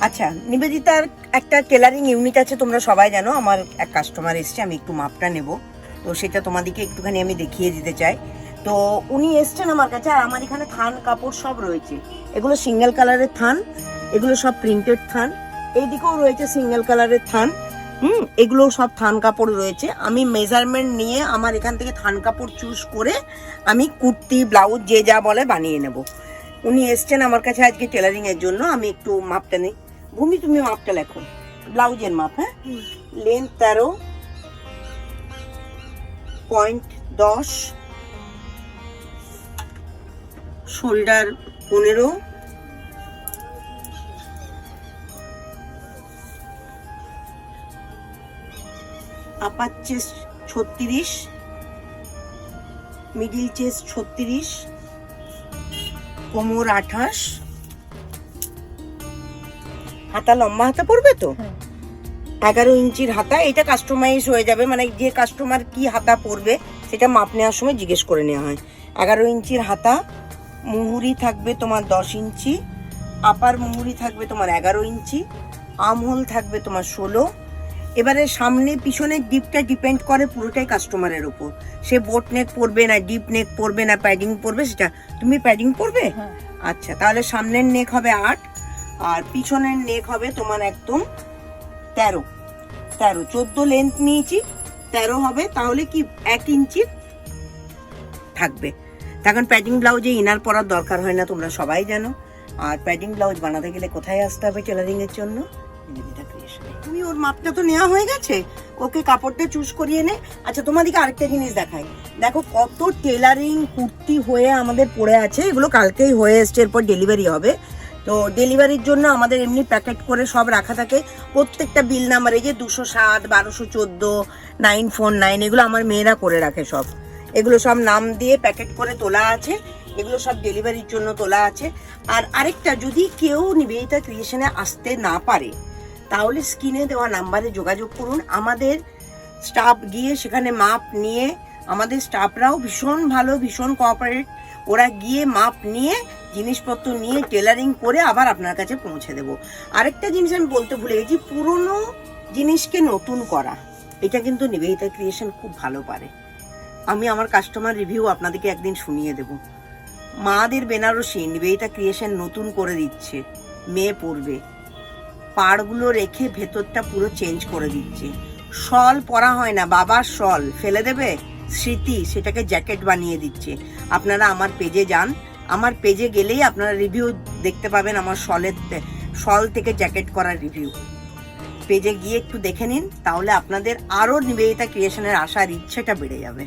আচ্ছা, নিবেদিতার একটা tailoring unit আছে, তোমরা সবাই জানো। আমার এক কাস্টমার এসছে, আমি একটু মাপটা নেব, তো সেটা তোমাদেরকে একটুখানি আমি দেখিয়ে দিতে চাই। তো উনি এসছেন আমার কাছে, আর আমার এখানে থান কাপড় সব রয়েছে। এগুলো সিঙ্গেল কালারের থান, এগুলো সব প্রিন্টেড থান। এইদিকেও রয়েছে সিঙ্গেল কালারের থান। এগুলো সব থান কাপড় রয়েছে। আমি মেজারমেন্ট নিয়ে আমার এখান থেকে থান কাপড় চুজ করে আমি কুর্তি, ব্লাউজ যে যা বলে বানিয়ে নেব। উনি এসছেন আমার কাছে আজকে টেলারিং এর জন্য। আমি একটু মাপটা নেই। ভূমি, তুমি মাপটা লেখো, ব্লাউজের মাপ। হ্যাঁ, লেন্থ 13.10, শোল্ডার 15, আপার চেস্ট 36, মিডিল চেস্ট 36, কোমর 28, হাতা লম্বা হাতা পড়বে তো 11 ইঞ্চির হাতা। এটা কাস্টমাইজ হয়ে যাবে, মানে যে কাস্টমার কি হাতা পরবে সেটা মাপ নেওয়ার সময় জিজ্ঞেস করে নেওয়া হয়। 11 ইঞ্চির হাতা, মুহুরি থাকবে তোমার 10 ইঞ্চি, আপার মুহুরি থাকবে তোমার 11 ইঞ্চি, আমহোল থাকবে তোমার 16। এবারে সামনে পিছনের ডিপটা ডিপেন্ড করে পুরোটাই কাস্টমারের উপর। সে বোট নেক পরবে না ডিপ নেক পরবে না প্যাডিং পরবে, সেটা তুমি প্যাডিং পরবে। আচ্ছা, তাহলে সামনের নেক হবে 8 আর পিছনের নেক হবে তোমার একদম 13। 14 লেন্থ নিয়েছি, 13 হবে। তাহলে কি 1 ইঞ্চি থাকবে। তখন প্যাডিং ব্লাউজে ইনার পরার দরকার হয় না, তোমরা সবাই জানো। আর প্যাডিং ব্লাউজ বানাতে গেলে কোথায় আসতে হবে টেলারিং এর জন্য? নিবেদিতা ক্রিয়েশনে। তুমি ওর মাপটা তো নেওয়া হয়ে গেছে, ওকে কাপড়টা চুজ করিয়ে নে। আচ্ছা, তোমাদেরকে আরেকটা জিনিস দেখাই। দেখো কত টেলারিং কুর্তি হয়ে আমাদের পড়ে আছে। এগুলো কালকেই হয়ে এসছে, এরপর ডেলিভারি হবে। তো ডেলিভারির জন্য আমাদের এমনি প্যাকেট করে সব রাখা থাকে। প্রত্যেকটা বিল নাম্বার, এই যে 207, 1214, 949, এগুলো আমার মেয়েরা করে রাখে সব। এগুলো সব নাম দিয়ে প্যাকেট করে তোলা আছে। এগুলো সব ডেলিভারির জন্য তোলা আছে। আর আরেকটা, যদি কেউ নিবেদিতা ক্রিয়েশনে আসতে না পারে তাহলে স্ক্রিনে দেওয়া নাম্বারে যোগাযোগ করুন। আমাদের স্টাফ গিয়ে সেখানে মাপ নিয়ে, আমাদের স্টাফরাও ভীষণ ভালো, ভীষণ কোঅপারেট। ওরা গিয়ে মাপ নিয়ে জিনিসপত্র নিয়ে টেলারিং করে আবার আপনার কাছে পৌঁছে দেব। আরেকটা জিনিস আমি বলতে ভুলে গেছি, পুরনো জিনিসকে নতুন করা, এটা কিন্তু নিবেদিতা ক্রিয়েশন খুব ভালো পারে। আমি আমার কাস্টমার রিভিউ আপনাদেরকে একদিন শুনিয়ে দেব। মাদের বেনারসি নিবেদিতা ক্রিয়েশন নতুন করে দিচ্ছে, মেয়ে পরবে। পাড়গুলো রেখে ভেতরটা পুরো চেঞ্জ করে দিচ্ছে। শল পরা হয় না, বাবার শল ফেলে দেবে স্মৃতি, সেটাকে জ্যাকেট বানিয়ে দিচ্ছে। আপনারা আমার পেজে যান, আমার পেজে গেলেই আপনারা রিভিউ দেখতে পাবেন, আমার শল থেকে জ্যাকেট করার রিভিউ। পেজে গিয়ে একটু দেখে নিন, তাহলে আপনাদের আরও নিবেদিতা ক্রিয়েশনের আসার ইচ্ছেটা বেড়ে যাবে।